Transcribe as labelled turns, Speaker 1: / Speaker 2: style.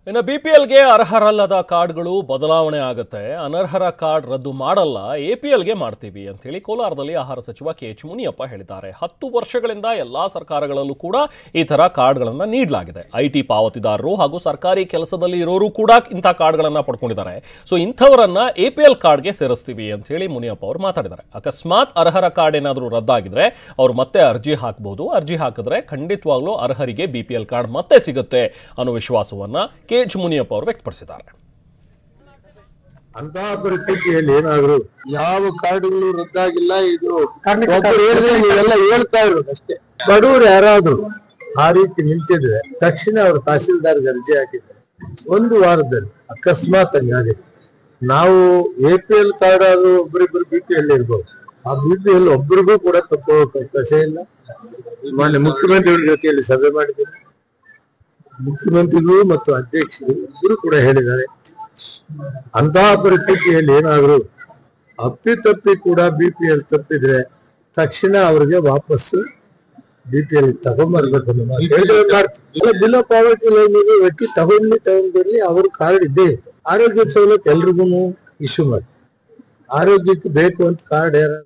Speaker 1: ಇನ್ನು ಬಿಪಿಎಲ್ಗೆ ಅರ್ಹರಲ್ಲದ ಕಾರ್ಡ್ಗಳು ಬದಲಾವಣೆ ಆಗುತ್ತೆ. ಅನರ್ಹರ ಕಾರ್ಡ್ ರದ್ದು ಮಾಡಲ್ಲ, ಎಪಿಎಲ್ಗೆ ಮಾಡ್ತೀವಿ ಅಂತ ಹೇಳಿ ಕೋಲಾರದಲ್ಲಿ ಆಹಾರ ಸಚಿವ ಕೆಎಚ್ ಮುನಿಯಪ್ಪ ಹೇಳಿದ್ದಾರೆ. 10 ವರ್ಷಗಳಿಂದ ಎಲ್ಲಾ ಸರ್ಕಾರಗಳಲ್ಲೂ ಕೂಡ ಈ ತರ ಕಾರ್ಡ್ಗಳನ್ನು ನೀಡಲಾಗಿದೆ. ಐಟಿ ಪಾವತಿದಾರರು ಹಾಗೂ ಸರ್ಕಾರಿ ಕೆಲಸದಲ್ಲಿ ಇರೋರು ಕೂಡ ಇಂಥ ಕಾರ್ಡ್ಗಳನ್ನು ಪಡ್ಕೊಂಡಿದ್ದಾರೆ. ಸೊ ಇಂಥವರನ್ನ ಎಪಿಎಲ್ ಕಾರ್ಡ್ಗೆ ಸೇರಿಸ್ತೀವಿ ಅಂತ ಹೇಳಿ ಮುನಿಯಪ್ಪ ಅವರು ಮಾತಾಡಿದ್ದಾರೆ. ಅಕಸ್ಮಾತ್ ಅರ್ಹರ ಕಾರ್ಡ್ ಏನಾದರೂ ರದ್ದಾಗಿದ್ರೆ ಅವರು ಮತ್ತೆ ಅರ್ಜಿ ಹಾಕಬಹುದು. ಅರ್ಜಿ ಹಾಕಿದ್ರೆ ಖಂಡಿತವಾಗ್ಲೂ ಅರ್ಹರಿಗೆ ಬಿಪಿಎಲ್ ಕಾರ್ಡ್ ಮತ್ತೆ ಸಿಗುತ್ತೆ ಅನ್ನೋ ವಿಶ್ವಾಸವನ್ನ ಕೆಎಚ್ ಮುನಿಯಪ್ಪ ಅವರು ವ್ಯಕ್ತಪಡಿಸಿದ್ದಾರೆ.
Speaker 2: ಅಂತಹ ಪರಿಸ್ಥಿತಿಯಲ್ಲಿ ಏನಾದ್ರು ಯಾವ ಕಾರ್ಡ್ಗಳು ರದ್ದಾಗಿಲ್ಲ, ಇದು ನೀವೆಲ್ಲ ಹೇಳ್ತಾ ಇರೋದು ಅಷ್ಟೇ. ಬಡವರು ಯಾರಾದ್ರು ಆ ರೀತಿ ನಿಂತಿದ್ರೆ ತಕ್ಷಣ ಅವರು ತಹಸೀಲ್ದಾರ್ಗೆ ಅರ್ಜಿ ಹಾಕಿದ್ರೆ 1 ವಾರದಲ್ಲಿ ಅಕಸ್ಮಾತ್ ಆಗಿದೆ. ನಾವು ಎಪಿಎಲ್ ಕಾರ್ಡ್ ಆದ್ರೂ ಒಬ್ಬರಿಬ್ಬರು ಬಿಪಿಎಲ್ ಇರ್ಬೋದು. ಆ ಬಿಪಿಎಲ್ ಒಬ್ಬರಿಗೂ ಕೂಡ ತಪ್ಪೋ ಅವಕಾಶ ಇಲ್ಲ. ಮಾನ್ಯ ಮುಖ್ಯಮಂತ್ರಿಗಳ ಜೊತೆಯಲ್ಲಿ ಸಭೆ ಮಾಡಿದ್ದೇನೆ. ಮುಖ್ಯಮಂತ್ರಿಗಳು ಮತ್ತು ಅಧ್ಯಕ್ಷರು ಇಬ್ಬರು ಕೂಡ ಹೇಳಿದ್ದಾರೆ, ಅಂತಹ ಪರಿಸ್ಥಿತಿಯಲ್ಲಿ ಏನಾದ್ರು ಅಪ್ಪಿತಪ್ಪಿ ಕೂಡ ಬಿಪಿಎಲ್ ತಪ್ಪಿದ್ರೆ ತಕ್ಷಣ ಅವರಿಗೆ ವಾಪಸ್ಸು ಬಿಪಿಎಲ್ ತಗೊಂಡ್ಬರ್ಬೇಕು. ಬಿಲ್ ಆಫ್ ಪಾವತಿ ವ್ಯಕ್ತಿ ತಗೊಂಡ್ಬರ್ಲಿ, ಅವ್ರ ಕಾರ್ಡ್ ಇದ್ದೇ ಇತ್ತು. ಆರೋಗ್ಯ ಸವಲತ್ತು ಎಲ್ರಿಗೂ ಇಶ್ಯೂ ಮಾಡಿ, ಆರೋಗ್ಯಕ್ಕೆ ಬೇಕು ಅಂತ ಕಾರ್ಡ್ ಯಾರು